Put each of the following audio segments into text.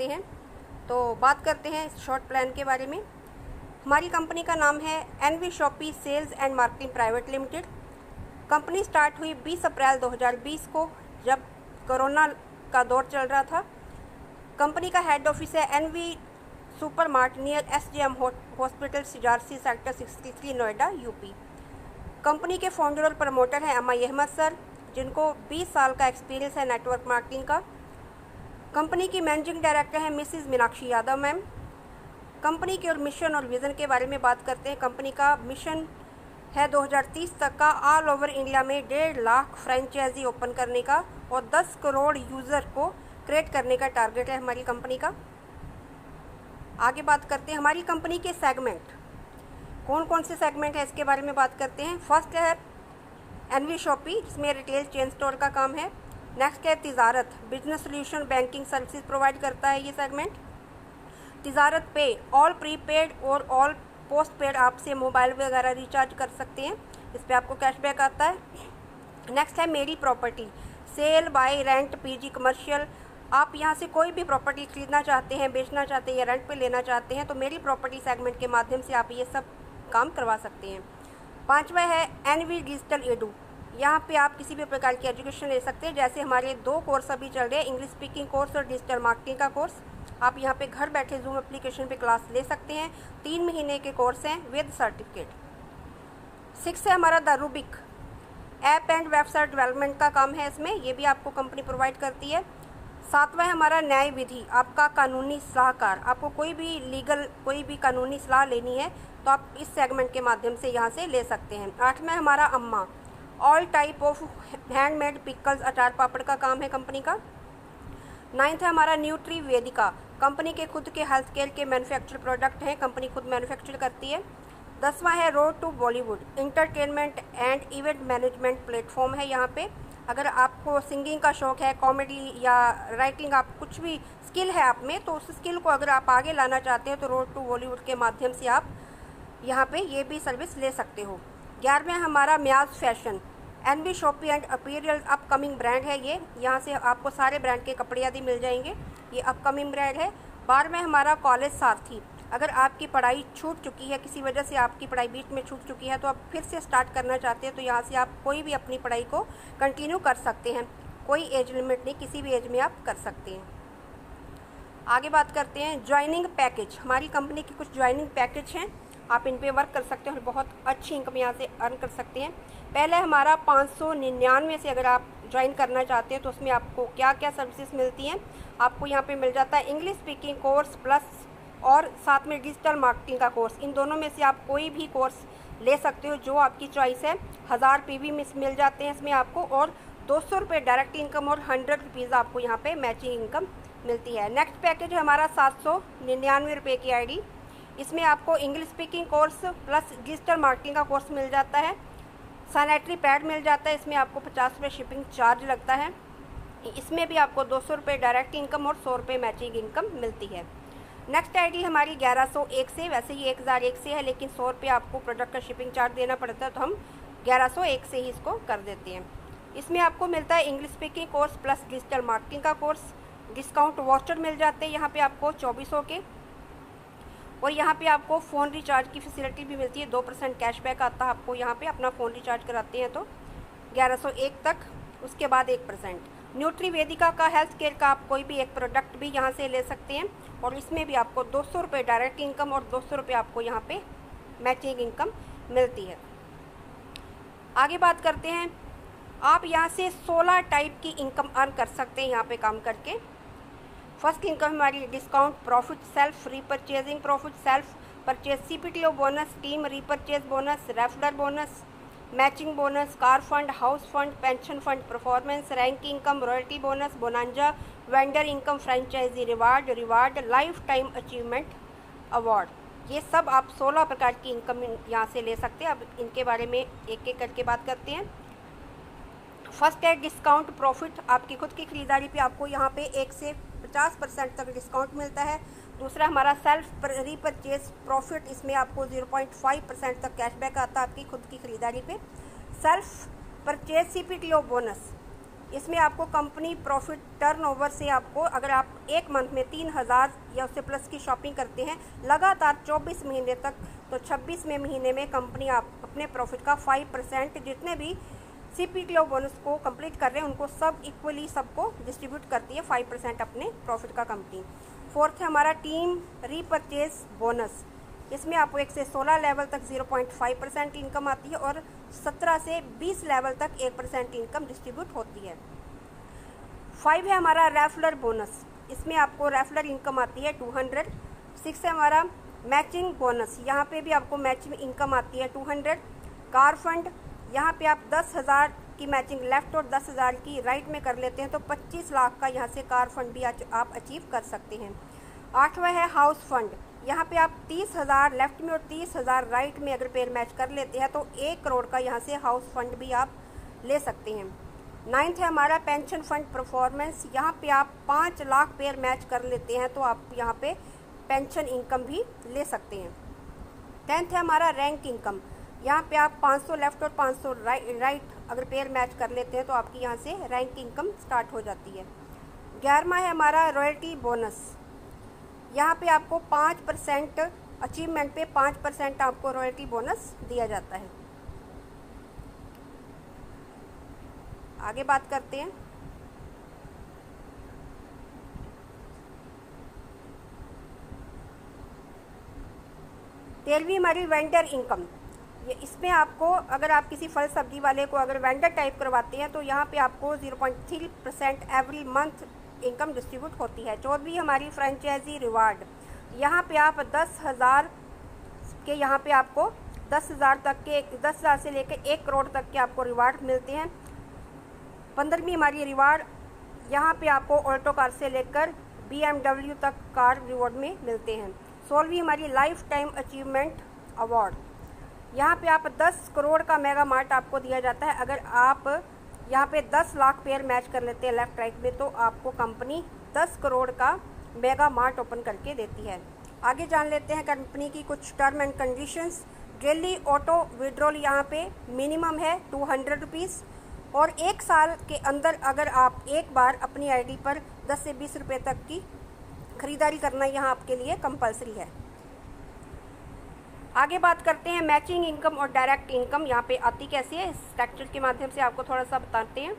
करते हैं। तो बात करते हैं शॉर्ट प्लान के बारे में। हमारी कंपनी का नाम है NV shoppy sales and marketing private limited. Company start हुई 20 अप्रैल 2020 को, जब कोरोना का दौर चल रहा था। कंपनी का हेड ऑफिस है NV super mart near SJM hospital सीजारसी सेक्टर 63 नोएडा यूपी। कंपनी के फाउंडर और प्रमोटर हैं एमआई अहमद सर, जिनको 20 साल का एक्सपीरियंस है नेटवर्क मार्केटिंग का। कंपनी की मैनेजिंग डायरेक्टर हैं Mrs Meenakshi Yadav ma'am. Company के और मिशन और विज़न के बारे में बात करते हैं। कंपनी का मिशन है 2030 तक का ऑल ओवर इंडिया में 1.5 लाख फ्रेंचाइजी ओपन करने का और 10 करोड़ यूज़र को क्रिएट करने का टारगेट है हमारी कंपनी का। आगे बात करते हैं हमारी कंपनी के सेगमेंट, कौन कौन से सेगमेंट है इसके बारे में बात करते हैं। फर्स्ट है एनवी शॉपी, जिसमें रिटेल चेन स्टोर का काम है। नेक्स्ट है तिजारत, business solution banking services provide करता है ये सेगमेंट। तिजारत पे ऑल प्रीपेड और ऑल पोस्ट पेड आपसे मोबाइल वगैरह रिचार्ज कर सकते हैं, इस पर आपको कैशबैक आता है। नेक्स्ट है मेरी property, sale buy rent PG commercial. आप यहाँ से कोई भी प्रॉपर्टी खरीदना चाहते हैं, बेचना चाहते हैं या रेंट पे लेना चाहते हैं तो मेरी प्रॉपर्टी सेगमेंट के माध्यम से आप ये सब काम करवा सकते हैं। पांचवा है एनवी डिजिटल एडू, यहाँ पे आप किसी भी प्रकार की एजुकेशन ले सकते हैं। जैसे हमारे 2 कोर्स अभी चल रहे हैं, इंग्लिश स्पीकिंग कोर्स और डिजिटल मार्केटिंग का कोर्स। आप यहाँ पे घर बैठे जूम एप्लीकेशन पे क्लास ले सकते हैं। 3 महीने के कोर्स हैं विद सर्टिफिकेट। 6 है हमारा the Rubik, app and website development का काम है इसमें, ये भी आपको कंपनी प्रोवाइड करती है। 7वां है हमारा न्याय विधि, आपका कानूनी सलाहकार। आपको कोई भी कानूनी सलाह लेनी है तो आप इस सेगमेंट के माध्यम से यहाँ से ले सकते हैं। 8वां हमारा अम्मा, all type of handmade pickles, अचार पापड़ का काम है कंपनी का। 9th है हमारा न्यूट्री वेदिका, कंपनी के खुद के हेल्थ केयर के मैन्युफैक्चर प्रोडक्ट हैं, कंपनी खुद मैन्युफैक्चर करती है। 10वां है road to Bollywood, entertainment and event management platform है। यहाँ पे अगर आपको सिंगिंग का शौक है, कॉमेडी या राइटिंग, आप कुछ भी स्किल है आप में, तो उस स्किल को अगर आप आगे लाना चाहते हैं तो रोड टू बॉलीवुड के माध्यम से आप यहाँ पे ये भी सर्विस ले सकते हो। 11वां हमारा म्याज fashion, NV shoppy and apparel upcoming brand है ये, यहाँ से आपको सारे ब्रांड के कपड़े आदि मिल जाएंगे, ये अपकमिंग ब्रांड है। 12वां हमारा कॉलेज सारथी, अगर आपकी पढ़ाई छूट चुकी है, किसी वजह से आपकी पढ़ाई बीच में छूट चुकी है तो आप फिर से स्टार्ट करना चाहते हैं तो यहाँ से आप कोई भी अपनी पढ़ाई को कंटिन्यू कर सकते हैं, कोई एज लिमिट नहीं, किसी भी एज में आप कर सकते हैं। आगे बात करते हैं ज्वाइनिंग पैकेज, हमारी कंपनी की कुछ ज्वाइनिंग पैकेज हैं, आप इन पे वर्क कर सकते हैं और बहुत अच्छी इनकम यहाँ से अर्न कर सकते हैं। पहले हमारा 599 से अगर आप ज्वाइन करना चाहते हैं तो उसमें आपको क्या क्या सर्विसेज मिलती हैं। आपको यहाँ पे मिल जाता है इंग्लिश स्पीकिंग कोर्स प्लस और साथ में डिजिटल मार्केटिंग का कोर्स। इन दोनों में से आप कोई भी कोर्स ले सकते हो जो आपकी चॉइस है। 1000 PV में मिल जाते हैं इसमें आपको, और 200 रुपये डायरेक्ट इनकम और 100 रुपीज़ आपको यहाँ पे मैचिंग इनकम मिलती है। नेक्स्ट पैकेज है हमारा 799 रुपये की ID, इसमें आपको English speaking course plus digital marketing का कोर्स मिल जाता है, सैनिटरी पैड मिल जाता है, इसमें आपको 50 रुपये शिपिंग चार्ज लगता है। इसमें भी आपको 200 रुपये डायरेक्ट इनकम और 100 रुपये मैचिंग इनकम मिलती है। नेक्स्ट ID हमारी 1101 से, वैसे ही 1001 से है लेकिन 100 रुपये आपको प्रोडक्ट का शिपिंग चार्ज देना पड़ता है तो हम 1101 से ही इसको कर देते हैं। इसमें आपको मिलता है English speaking course plus digital marketing का कोर्स, डिस्काउंट वाउचर मिल जाते हैं यहाँ पे आपको 2400 के, और यहाँ पे आपको फ़ोन रिचार्ज की फैसिलिटी भी मिलती है, 2% कैशबैक आता है आपको यहाँ पे, अपना फ़ोन रिचार्ज कराते हैं तो 1101 तक, उसके बाद 1%। न्यूट्री वेदिका का हेल्थ केयर का आप कोई भी एक प्रोडक्ट भी यहाँ से ले सकते हैं और इसमें भी आपको 200 रुपये डायरेक्ट इनकम और 200 रुपये आपको यहाँ पे मैचिंग इनकम मिलती है। आगे बात करते हैं, आप यहाँ से 16 टाइप की इनकम अर्न कर सकते हैं यहाँ पे काम करके। फर्स्ट इनकम हमारी discount profit, self repurchasing profit, self purchase, CPTO bonus, team repurchase bonus, referral bonus, matching bonus, car fund, house fund, pension fund, performance, rank income, royalty bonus, bonanza, vendor income, franchisee reward, life time achievement award, ये सब आप 16 प्रकार की income यहाँ से ले सकते हैं। अब इनके बारे में एक एक करके बात करते हैं। फर्स्ट है डिस्काउंट प्रॉफिट, आपकी खुद की खरीदारी पे आपको यहाँ पे 1 से 50% तक डिस्काउंट मिलता है। दूसरा हमारा सेल्फ रीपरचेज प्रॉफिट, इसमें आपको 0.5% तक कैशबैक आता है आपकी खुद की खरीदारी पे। सेल्फ परचेज CPTO बोनस, इसमें आपको कंपनी प्रॉफिट टर्नओवर से आपको, अगर आप एक मंथ में 3000 या उससे प्लस की शॉपिंग करते हैं लगातार 24 महीने तक, तो 26वें महीने में कंपनी आप अपने प्रॉफिट का 5% जितने भी CPTO बोनस को कंप्लीट कर रहे हैं उनको सब इक्वली सबको डिस्ट्रीब्यूट करती है 5% अपने प्रॉफिट का कंपनी। फोर्थ है हमारा टीम रीपरचेज बोनस। इसमें आपको 1 से 16 लेवल तक 0.5% इनकम आती है और 17 से 20 लेवल तक 1% इनकम डिस्ट्रीब्यूट होती है। 5 है हमारा रेफरल बोनस। इसमें आपको रेफरल इनकम आती है 200। 6 है हमारा मैचिंग बोनस। यहाँ पे भी आपको मैचिंग इनकम आती है 200। कार फंड, यहाँ पे आप 10,000 की मैचिंग लेफ्ट और 10,000 की राइट में कर लेते हैं तो 25 लाख का यहाँ से कार फंड भी आप अचीव कर सकते हैं। 8वां है हाउस फंड। यहाँ पे आप 30,000 लेफ्ट में और 30,000 राइट में अगर पेयर मैच कर लेते हैं तो 1 करोड़ का यहाँ से हाउस फंड भी आप ले सकते हैं। 9th है हमारा पेंशन फंड परफॉर्मेंस। यहाँ पे आप 5 लाख पेयर मैच कर लेते हैं तो आप यहाँ पे पेंशन इनकम भी ले सकते हैं। 10th है हमारा रैंक इनकम। यहाँ पे आप 500 लेफ्ट और 500 राइट अगर पेयर मैच कर लेते हैं तो आपकी यहाँ से रैंक इनकम स्टार्ट हो जाती है। 11वां है हमारा रॉयल्टी बोनस। यहाँ पे आपको 5% अचीवमेंट पे 5% आपको रॉयल्टी बोनस दिया जाता है। आगे बात करते हैं। तेरहवीं हमारी वेंडर इनकम। ये इसमें आपको, अगर आप किसी फल सब्जी वाले को अगर वेंडर टाइप करवाते हैं तो यहाँ पे आपको 0.3% एवरी मंथ इनकम डिस्ट्रीब्यूट होती है। 14वीं हमारी फ्रेंचाइजी रिवार्ड। यहाँ पे आप 10,000 के, यहाँ पे आपको 10,000 तक के, 10,000 से लेकर 1 करोड़ तक के आपको रिवार्ड मिलते हैं। 15वीं हमारी रिवार्ड, यहाँ पे आपको ऑल्टो कार से लेकर BMW तक कार रिवॉर्ड में मिलते हैं। 16वीं हमारी लाइफ टाइम अचीवमेंट अवार्ड। यहाँ पे आप 10 करोड़ का मेगा मार्ट आपको दिया जाता है। अगर आप यहाँ पे 10 लाख पेयर मैच कर लेते हैं लेफ्ट राइट में तो आपको कंपनी 10 करोड़ का मेगा मार्ट ओपन करके देती है। आगे जान लेते हैं कंपनी की कुछ term and conditions. Daily auto withdrawal यहाँ पे मिनिमम है 200 रुपीज़ और 1 साल के अंदर अगर आप एक बार अपनी आईडी पर 10 से 20 रुपये तक की खरीदारी करना यहाँ आपके लिए कंपलसरी है। आगे बात करते हैं मैचिंग इनकम और डायरेक्ट इनकम यहाँ पे आती कैसी है, इस स्ट्रक्चर के माध्यम से आपको थोड़ा सा बताते हैं।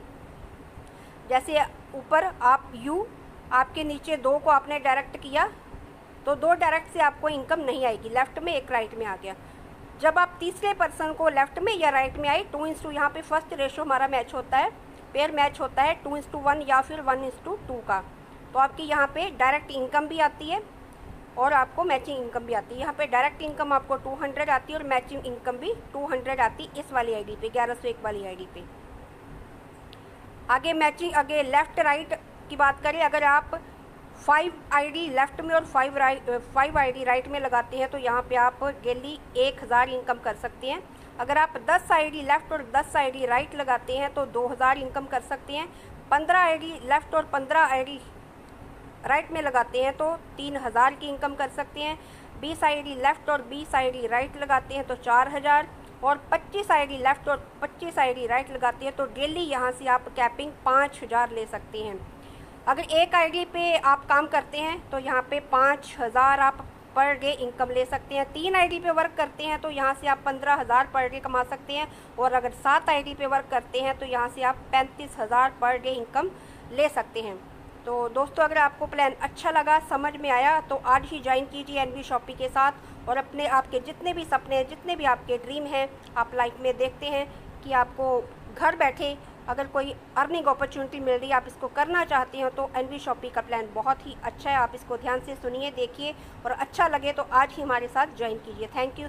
जैसे ऊपर आप आपके नीचे 2 को आपने डायरेक्ट किया तो 2 डायरेक्ट से आपको इनकम नहीं आएगी, लेफ्ट में 1 राइट में आ गया। जब आप तीसरे पर्सन को लेफ्ट में या राइट में आई 2:2, यहाँ पे फर्स्ट रेशो हमारा मैच होता है, पेयर मैच होता है 2:1 या फिर 1:2 का, तो आपकी यहाँ पे डायरेक्ट इनकम भी आती है और आपको मैचिंग इनकम भी आती है। यहाँ पे डायरेक्ट इनकम आपको 200 आती है और मैचिंग इनकम भी 200 आती है इस वाली आईडी पे, 1101 वाली आईडी पे। आगे मैचिंग, आगे लेफ्ट राइट की बात करें, अगर आप 5 आईडी लेफ्ट में और 5 आईडी राइट में लगाते हैं तो यहाँ पे आप डेली 1000 इनकम कर सकते हैं। अगर आप 10 आईडी लेफ्ट और 10 आईडी राइट लगाते हैं तो 2000 इनकम कर सकते हैं। 15 आईडी लेफ्ट और 15 आईडी राइट में लगाते हैं तो 3000 की इनकम कर सकते हैं। 20 आईडी लेफ्ट और 20 आईडी राइट लगाते हैं तो 4000 और 25 आईडी लेफ्ट और 25 आईडी राइट लगाते हैं तो डेली यहाँ से आप कैपिंग 5000 ले सकते हैं। अगर एक आईडी पे आप काम करते हैं तो यहाँ पे 5000 आप पर डे इनकम ले सकते हैं। 3 आईडी पे वर्क करते हैं तो यहाँ से आप 15000 पर डे कमा सकते हैं और अगर 7 आईडी पे वर्क करते हैं तो यहाँ से आप 35000 पर डे इनकम ले सकते हैं। तो दोस्तों, अगर आपको प्लान अच्छा लगा, समझ में आया तो आज ही ज्वाइन कीजिए एनवी शॉपी के साथ और अपने आपके जितने भी सपने हैं, जितने भी आपके ड्रीम हैं, आप लाइफ में देखते हैं कि आपको घर बैठे अगर कोई अर्निंग अपॉर्चुनिटी मिल रही है, आप इसको करना चाहते हो तो एनवी शॉपी का प्लान बहुत ही अच्छा है। आप इसको ध्यान से सुनिए, देखिए और अच्छा लगे तो आज ही हमारे साथ ज्वाइन कीजिए। Thank you.